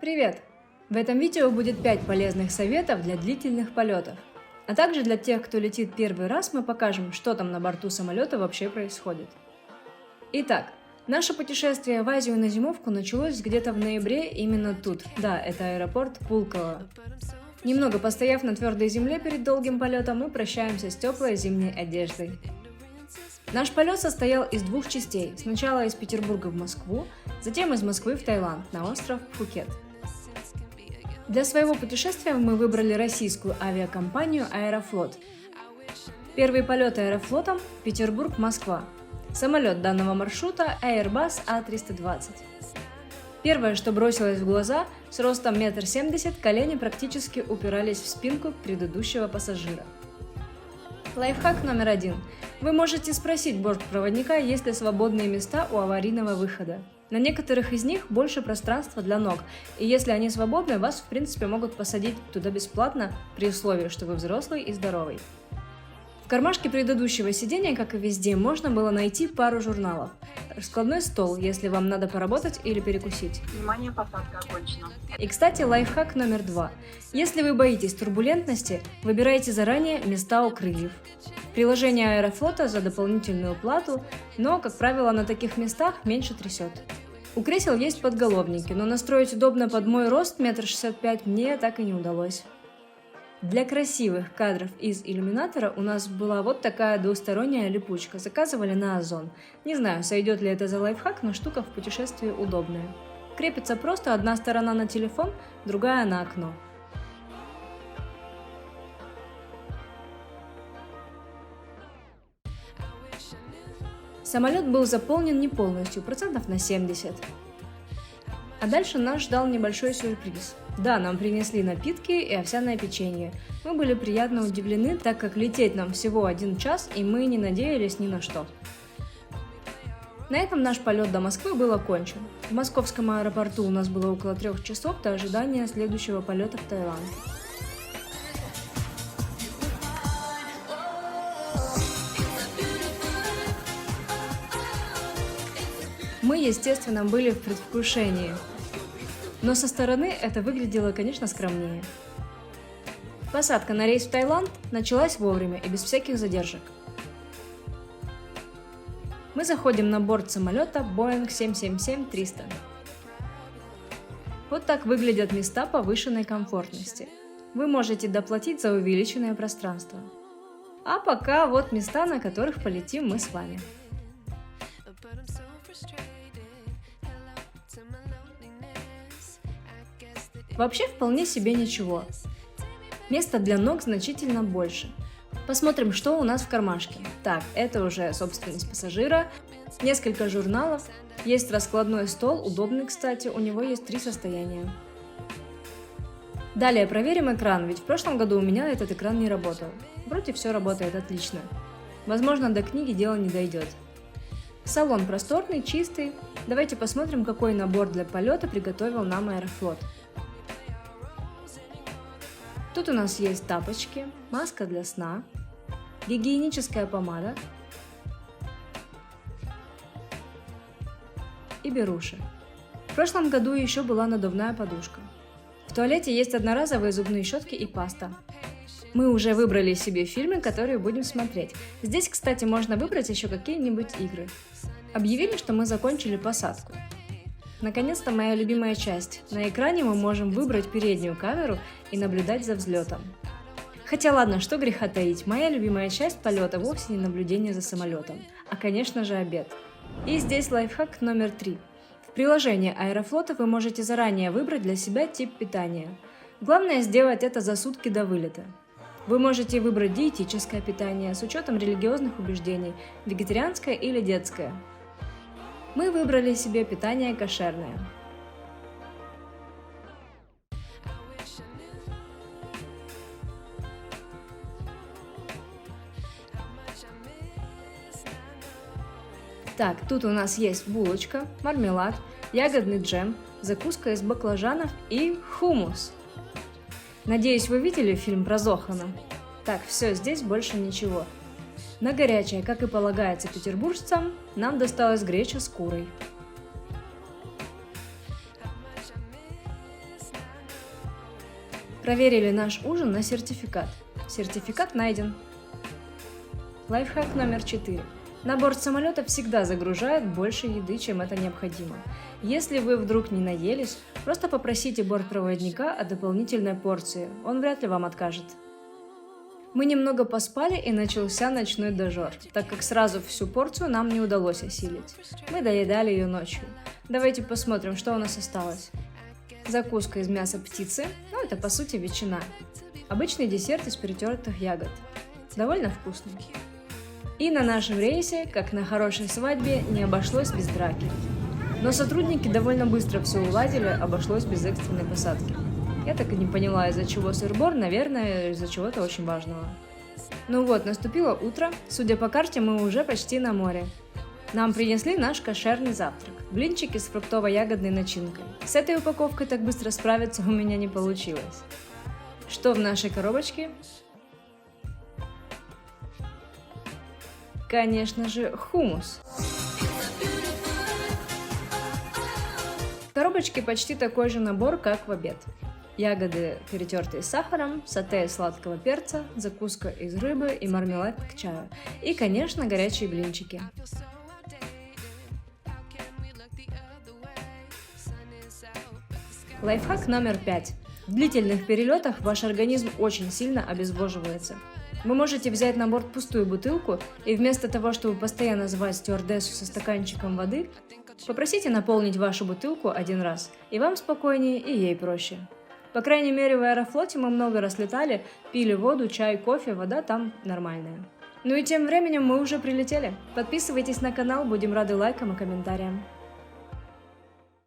Привет! В этом видео будет 5 полезных советов для длительных полетов. А также для тех, кто летит первый раз, мы покажем, что там на борту самолета вообще происходит. Итак, наше путешествие в Азию на зимовку началось где-то в ноябре именно тут. Да, это аэропорт Пулково. Немного постояв на твердой земле перед долгим полетом, мы прощаемся с теплой зимней одеждой. Наш полет состоял из двух частей. Сначала из Петербурга в Москву, затем из Москвы в Таиланд, на остров Пхукет. Для своего путешествия мы выбрали российскую авиакомпанию «Аэрофлот». Первый полет «Аэрофлотом» – Петербург-Москва. Самолет данного маршрута – Airbus A320. Первое, что бросилось в глаза, с ростом 1,70 м колени практически упирались в спинку предыдущего пассажира. Лайфхак номер 1. Вы можете спросить бортпроводника, есть ли свободные места у аварийного выхода. На некоторых из них больше пространства для ног, и если они свободны, вас в принципе могут посадить туда бесплатно, при условии, что вы взрослый и здоровый. В кармашке предыдущего сидения, как и везде, можно было найти пару журналов. Раскладной стол, если вам надо поработать или перекусить. Внимание, посадка окончена. И, кстати, лайфхак номер 2. Если вы боитесь турбулентности, выбирайте заранее места у крыльев. Приложение Аэрофлота за дополнительную плату, но, как правило, на таких местах меньше трясет. У кресел есть подголовники, но настроить удобно под мой рост 1,65 м мне так и не удалось. Для красивых кадров из иллюминатора у нас была вот такая двусторонняя липучка, заказывали на Озон. Не знаю, сойдет ли это за лайфхак, но штука в путешествии удобная. Крепится просто, одна сторона на телефон, другая на окно. Самолет был заполнен не полностью, процентов на 70. А дальше нас ждал небольшой сюрприз. Да, нам принесли напитки и овсяное печенье. Мы были приятно удивлены, так как лететь нам всего 1 час, и мы не надеялись ни на что. На этом наш полет до Москвы был окончен. В московском аэропорту у нас было около 3 часов до ожидания следующего полета в Таиланд. Мы, естественно, были в предвкушении, но со стороны это выглядело, конечно, скромнее. Посадка на рейс в Таиланд началась вовремя и без всяких задержек. Мы заходим на борт самолета Boeing 777-300. Вот так выглядят места повышенной комфортности. Вы можете доплатить за увеличенное пространство. А пока вот места, на которых полетим мы с вами. Вообще вполне себе ничего. Места для ног значительно больше. Посмотрим, что у нас в кармашке. Так, это уже собственность пассажира, несколько журналов, есть раскладной стол, удобный, кстати, у него есть 3 состояния. Далее проверим экран, ведь в прошлом году у меня этот экран не работал. Вроде все работает отлично. Возможно, до книги дело не дойдет. Салон просторный, чистый. Давайте посмотрим, какой набор для полета приготовил нам Аэрофлот. Тут у нас есть тапочки, маска для сна, гигиеническая помада и беруши. В прошлом году еще была надувная подушка. В туалете есть одноразовые зубные щетки и паста. Мы уже выбрали себе фильмы, которые будем смотреть. Здесь, кстати, можно выбрать еще какие-нибудь игры. Объявили, что мы закончили посадку. Наконец-то моя любимая часть. На экране мы можем выбрать переднюю камеру и наблюдать за взлетом. Хотя ладно, что греха таить, моя любимая часть полета вовсе не наблюдение за самолетом, а конечно же обед. И здесь лайфхак номер 3. В приложении Аэрофлота вы можете заранее выбрать для себя тип питания. Главное сделать это за сутки до вылета. Вы можете выбрать диетическое питание с учетом религиозных убеждений, вегетарианское или детское. Мы выбрали себе питание кошерное. Так, тут у нас есть булочка, мармелад, ягодный джем, закуска из баклажанов и хумус. Надеюсь, вы видели фильм про Зохана? Так, все, здесь больше ничего. На горячее, как и полагается петербуржцам, нам досталась греча с курой. Проверили наш ужин на сертификат. Сертификат найден. Лайфхак номер 4. На борт самолета всегда загружают больше еды, чем это необходимо. Если вы вдруг не наелись, просто попросите бортпроводника о дополнительной порции, он вряд ли вам откажет. Мы немного поспали и начался ночной дожор, так как сразу всю порцию нам не удалось осилить. Мы доедали ее ночью. Давайте посмотрим, что у нас осталось. Закуска из мяса птицы, это по сути ветчина. Обычный десерт из перетертых ягод. Довольно вкусный. И на нашем рейсе, как на хорошей свадьбе, не обошлось без драки. Но сотрудники довольно быстро все уладили, обошлось без экстренной посадки. Я так и не поняла, из-за чего сыр-бор, наверное, из-за чего-то очень важного. Ну вот, наступило утро, судя по карте, мы уже почти на море. Нам принесли наш кошерный завтрак – блинчики с фруктово-ягодной начинкой. С этой упаковкой так быстро справиться у меня не получилось. Что в нашей коробочке? Конечно же, хумус. В коробочке почти такой же набор, как в обед. Ягоды, перетертые с сахаром, сате из сладкого перца, закуска из рыбы и мармелад к чаю. И, конечно, горячие блинчики. Лайфхак номер 5. В длительных перелетах ваш организм очень сильно обезвоживается. Вы можете взять на борт пустую бутылку и вместо того, чтобы постоянно звать стюардессу со стаканчиком воды, попросите наполнить вашу бутылку один раз, и вам спокойнее, и ей проще. По крайней мере, в Аэрофлоте мы много раз летали, пили воду, чай, кофе, вода там нормальная. Ну и тем временем мы уже прилетели. Подписывайтесь на канал, будем рады лайкам и комментариям.